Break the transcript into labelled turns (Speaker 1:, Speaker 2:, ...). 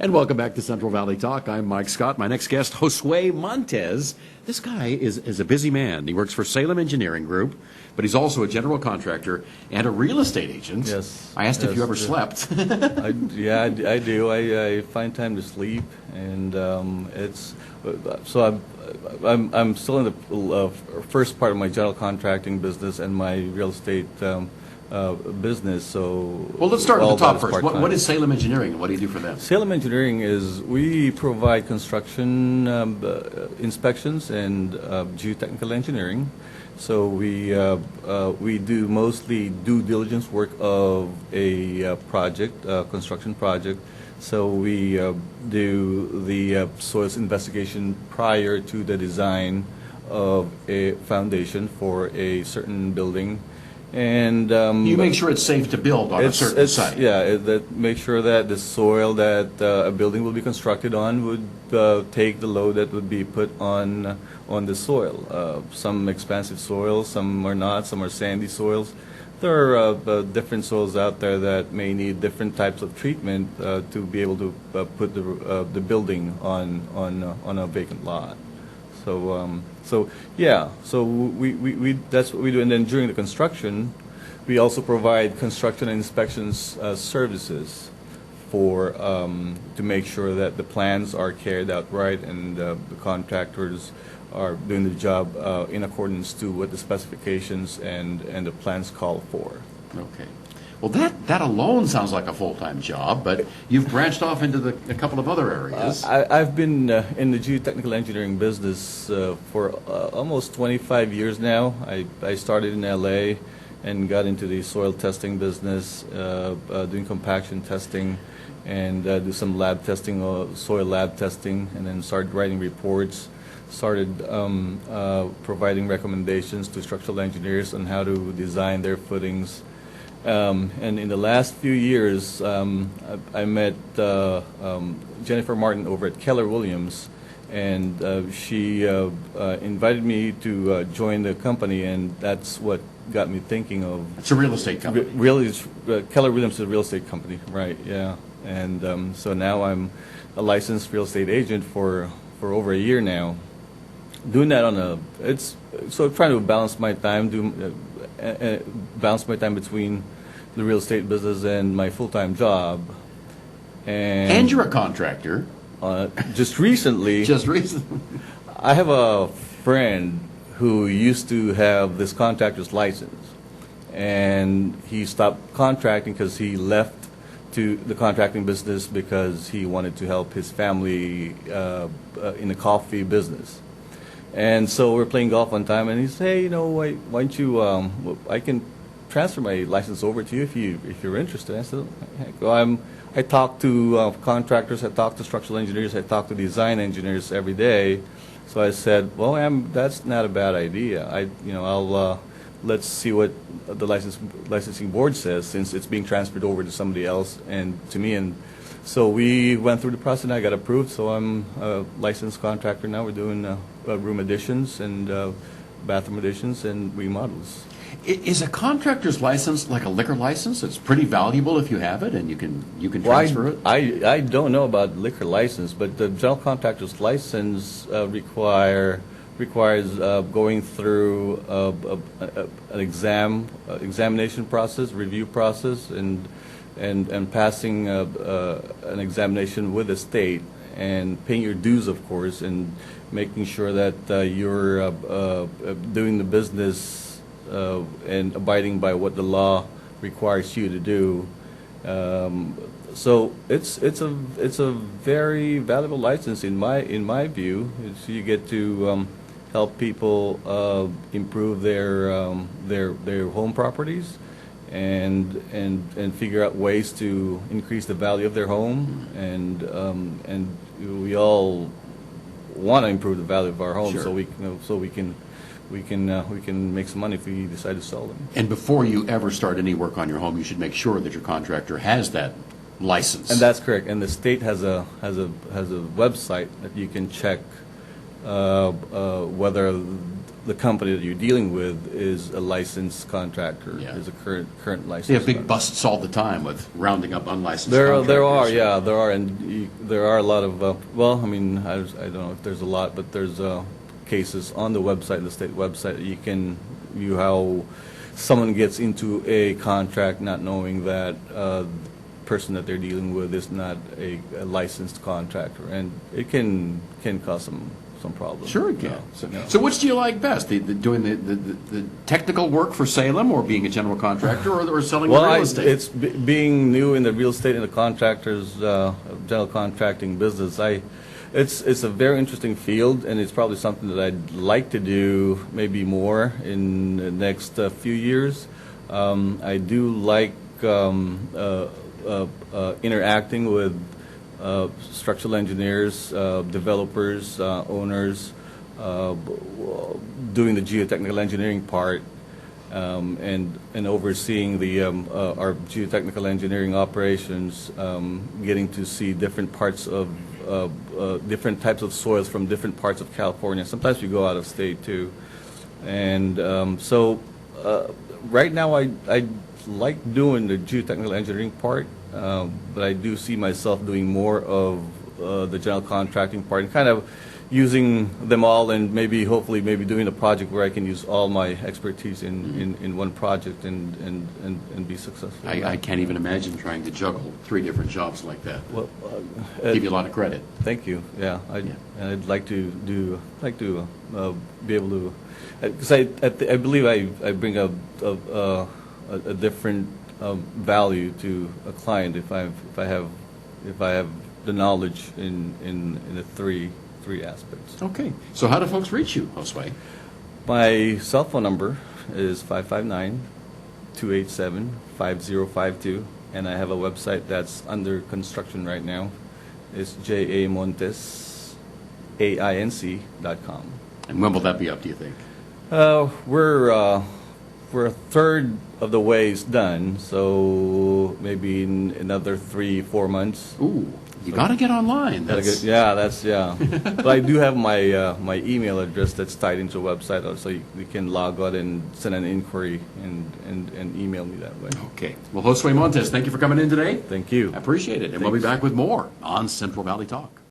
Speaker 1: And welcome back to Central Valley Talk. I'm Mike Scott. My next guest, Josue Montes. This guy is a busy man. He works for Salem Engineering Group, but he's also a general contractor and a real estate agent.
Speaker 2: Yes.
Speaker 1: I asked if you ever slept.
Speaker 2: I do. I find time to sleep, and it's so I'm still in the first part of my general contracting business and my real estate business. So
Speaker 1: well, let's start at the top first.
Speaker 2: What
Speaker 1: is Salem Engineering, and what do you do for them?
Speaker 2: Salem Engineering is we provide construction inspections and geotechnical engineering. So we do mostly due diligence work of a construction project. So we do the soils investigation prior to the design of a foundation for a certain building. And
Speaker 1: you make sure it's safe to build on a certain site.
Speaker 2: Yeah, that make sure that the soil that a building will be constructed on would take the load that would be put on the soil. Some expansive soils, some are not. Some are sandy soils. There are different soils out there that may need different types of treatment to be able to put the building on a vacant lot. So we that's what we do, and then during the construction, we also provide construction and inspections services for to make sure that the plans are carried out right and the contractors are doing the job in accordance to what the specifications and the plans call for.
Speaker 1: Okay. Well, that alone sounds like a full-time job, but you've branched off into a couple of other areas.
Speaker 2: I've been in the geotechnical engineering business for almost 25 years now. I started in L.A. and got into the soil testing business, doing compaction testing, and do some lab testing, soil lab testing, and then started writing reports. Started providing recommendations to structural engineers on how to design their footings. And in the last few years, I met Jennifer Martin over at Keller Williams, and she invited me to join the company, and that's what got me thinking of.
Speaker 1: It's a real estate company.
Speaker 2: Keller Williams is a real estate company, right? Yeah, and so now I'm a licensed real estate agent for over a year now. Doing that trying to balance my time, balance my time between the real estate business and my full-time job.
Speaker 1: And you're a contractor.
Speaker 2: Just recently.
Speaker 1: Just recently.
Speaker 2: I have a friend who used to have this contractor's license, and he stopped contracting because he left to the contracting business because he wanted to help his family in the coffee business. And so we're playing golf one time, and he said, "Hey, why don't you? I can transfer my license over to you if you're interested." I said, "Heck, well, I talk to contractors, I talk to structural engineers, I talk to design engineers every day." So I said, "Well, that's not a bad idea. I'll let's see what the licensing board says, since it's being transferred over to somebody else and to me." And so we went through the process, and I got approved. So I'm a licensed contractor now. We're doing room additions and bathroom additions and remodels.
Speaker 1: Is a contractor's license like a liquor license? It's pretty valuable if you have it, and you can transfer it.
Speaker 2: I don't know about liquor license, but the general contractor's license requires going through an examination process, review process, and passing an examination with the state, and paying your dues, of course, and making sure that you're doing the business and abiding by what the law requires you to do. So it's a very valuable license in my view. You get to help people improve their home properties and figure out ways to increase the value of their home, and we all want to improve the value of our home.
Speaker 1: Sure.
Speaker 2: so we can make some money if we decide to sell them.
Speaker 1: And before you ever start any work on your home, you should make sure that your contractor has that license.
Speaker 2: And that's correct. And the state has a website that you can check whether the company that you're dealing with is a licensed contractor,
Speaker 1: Yeah.
Speaker 2: is a current licensed.
Speaker 1: They have big
Speaker 2: contractor.
Speaker 1: busts all the time with rounding up unlicensed
Speaker 2: There
Speaker 1: contractors.
Speaker 2: are, yeah, there are, and there are a lot of, well, I mean, I don't know if there's a lot, but there's cases on the website, the state website, that you can view how someone gets into a contract not knowing that the person that they're dealing with is not a licensed contractor, and it can cause some problems.
Speaker 1: Sure it can.
Speaker 2: Yeah.
Speaker 1: So which do you like best, doing the technical work for Salem, or being a general contractor, or selling
Speaker 2: Well,
Speaker 1: real estate?
Speaker 2: it's being new in the real estate and the contractors, general contracting business. It's a very interesting field, and it's probably something that I'd like to do maybe more in the next few years. I do like interacting with structural engineers, developers, owners, doing the geotechnical engineering part, and overseeing our geotechnical engineering operations, getting to see different parts of different types of soils from different parts of California. Sometimes we go out of state too, and so right now I like doing the geotechnical engineering part, but I do see myself doing more of the general contracting part and kind of using them all, and hopefully doing a project where I can use all my expertise in one project and be successful.
Speaker 1: I can't even imagine trying to juggle 3 different jobs like that.
Speaker 2: Well,
Speaker 1: Give you a lot of credit.
Speaker 2: thank you. Yeah, and I'd like to be able to, because I believe I bring a different value to a client if I have the knowledge in the three aspects.
Speaker 1: Okay. So how do folks reach you, Josue?
Speaker 2: My cell phone number is 559-287-5052, and I have a website that's under construction right now. It's jamontes.com.
Speaker 1: And when will that be up, do you think?
Speaker 2: We're a third of the ways done, so maybe in another 3-4 months.
Speaker 1: Ooh, you got to get online. That's,
Speaker 2: But I do have my email address that's tied into the website, so you can log on and send an inquiry and email me that way.
Speaker 1: okay. Well, Josue Montes, thank you for coming in today.
Speaker 2: Thank you.
Speaker 1: I appreciate it. And we'll be back with more on Central Valley Talk.